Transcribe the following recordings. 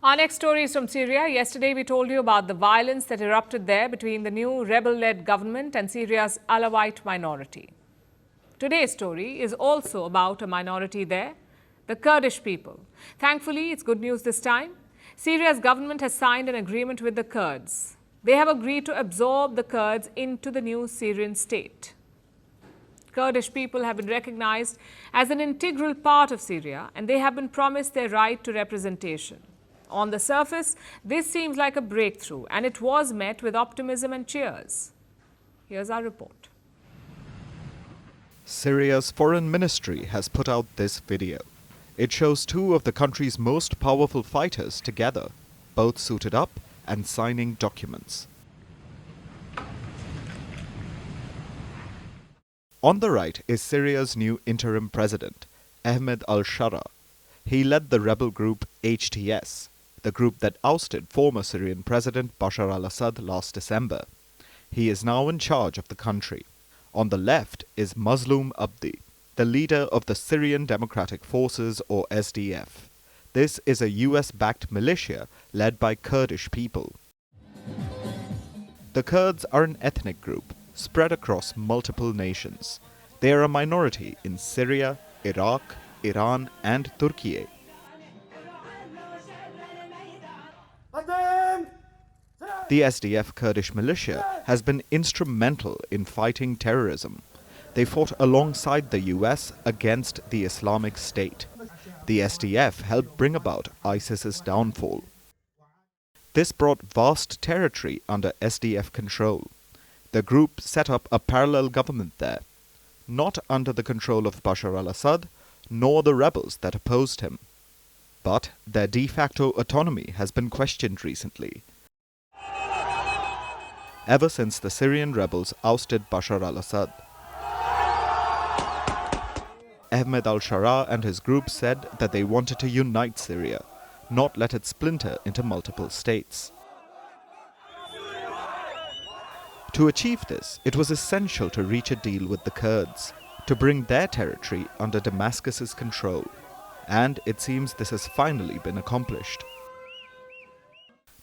Our next story is from Syria. Yesterday, we told you about the violence that erupted there between the new rebel-led government and Syria's Alawite minority. Today's story is also about a minority there, the Kurdish people. Thankfully, it's good news this time. Syria's government has signed an agreement with the Kurds. They have agreed to absorb the Kurds into the new Syrian state. Kurdish people have been recognized as an integral part of Syria, and they have been promised their right to representation. On the surface, this seems like a breakthrough, and it was met with optimism and cheers. Here's our report. Syria's foreign ministry has put out this video. It shows two of the country's most powerful fighters together, both suited up and signing documents. On the right is Syria's new interim president, Ahmed al-Sharaa. He led the rebel group HTS, the group that ousted former Syrian President Bashar al-Assad last December. He is now in charge of the country. On the left is Mazloum Abdi, the leader of the Syrian Democratic Forces, or SDF. This is a US-backed militia led by Kurdish people. The Kurds are an ethnic group spread across multiple nations. They are a minority in Syria, Iraq, Iran, and Turkey. The SDF Kurdish militia has been instrumental in fighting terrorism. They fought alongside the US against the Islamic State. The SDF helped bring about ISIS's downfall. This brought vast territory under SDF control. The group set up a parallel government there, not under the control of Bashar al-Assad, nor the rebels that opposed him. But their de facto autonomy has been questioned recently. Ever since the Syrian rebels ousted Bashar al-Assad. Ahmed al-Sharaa and his group said that they wanted to unite Syria, not let it splinter into multiple states. To achieve this, it was essential to reach a deal with the Kurds, to bring their territory under Damascus's control. And it seems this has finally been accomplished.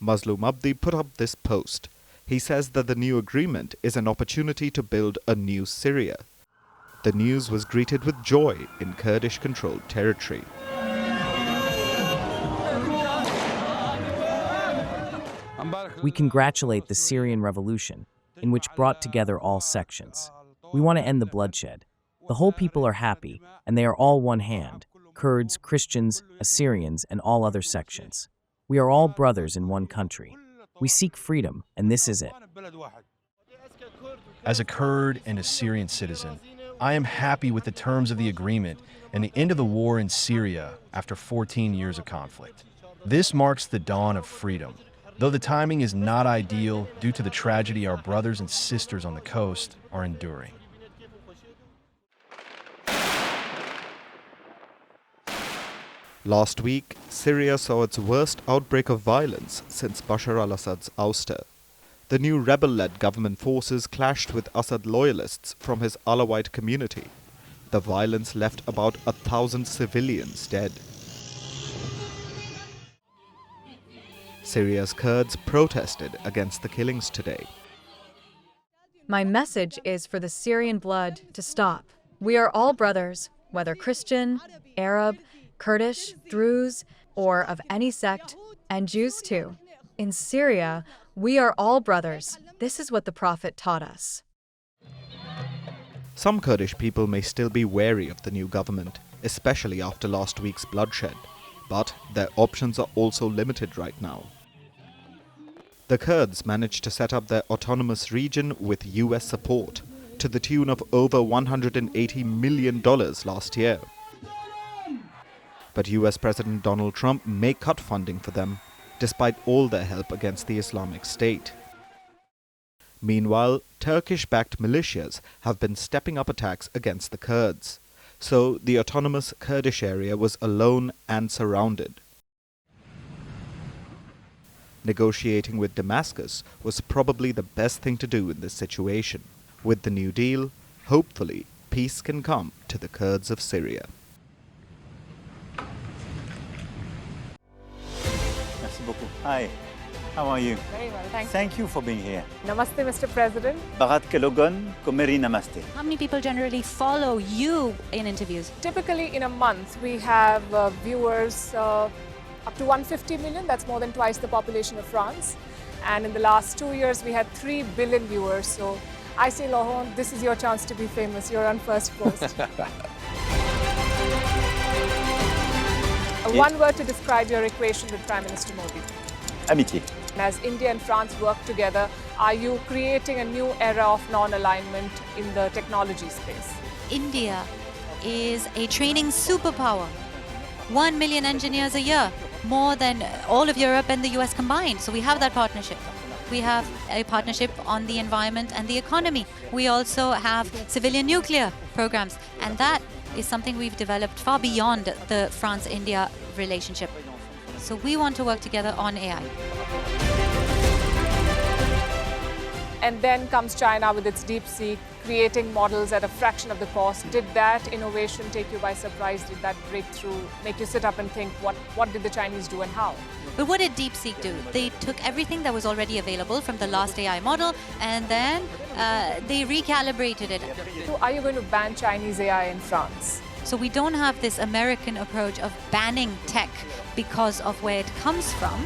Mazloum Abdi put up this post. He says that the new agreement is an opportunity to build a new Syria. The news was greeted with joy in Kurdish-controlled territory. We congratulate the Syrian revolution, in which brought together all sections. We want to end the bloodshed. The whole people are happy, and they are all one hand, Kurds, Christians, Assyrians, and all other sections. We are all brothers in one country. We seek freedom, and this is it. As a Kurd and a Syrian citizen, I am happy with the terms of the agreement and the end of the war in Syria after 14 years of conflict. This marks the dawn of freedom. Though the timing is not ideal due to the tragedy our brothers and sisters on the coast are enduring. Last week, Syria saw its worst outbreak of violence since Bashar al-Assad's ouster. The new rebel-led government forces clashed with Assad loyalists from his Alawite community. The violence left about 1,000 civilians dead. Syria's Kurds protested against the killings today. My message is for the Syrian blood to stop. We are all brothers, whether Christian, Arab, Kurdish, Druze, or of any sect, and Jews too. In Syria, we are all brothers. This is what the Prophet taught us. Some Kurdish people may still be wary of the new government, especially after last week's bloodshed, but their options are also limited right now. The Kurds managed to set up their autonomous region with US support, to the tune of over $180 million last year. But US President Donald Trump may cut funding for them, despite all their help against the Islamic State. Meanwhile, Turkish-backed militias have been stepping up attacks against the Kurds, so the autonomous Kurdish area was alone and surrounded. Negotiating with Damascus was probably the best thing to do in this situation. With the new deal, hopefully, peace can come to the Kurds of Syria. Merci beaucoup. Hi, how are you? Very well, thank you. Thank you for being here. Namaste, Mr. President. Bharat Kelogan, Komeri Namaste. How many people generally follow you in interviews? Typically, in a month, we have viewers up to 150 million. That's more than twice the population of France. And in the last 2 years, we had 3 billion viewers. So I say, Laurent, this is your chance to be famous. You're on Firstpost. One word to describe your equation with Prime Minister Modi. Amitié. As India and France work together, are you creating a new era of non-alignment in the technology space? India is a training superpower. 1 million engineers a year, more than all of Europe and the US combined. So we have that partnership. We have a partnership on the environment and the economy. We also have civilian nuclear programs, and that is something we've developed far beyond the France-India relationship. So we want to work together on AI. And then comes China with its DeepSeek, creating models at a fraction of the cost. Did that innovation take you by surprise? Did that breakthrough make you sit up and think, what did the Chinese do and how? But what did DeepSeek do? They took everything that was already available from the last AI model, and then they recalibrated it. So are you going to ban Chinese AI in France? So we don't have this American approach of banning tech because of where it comes from.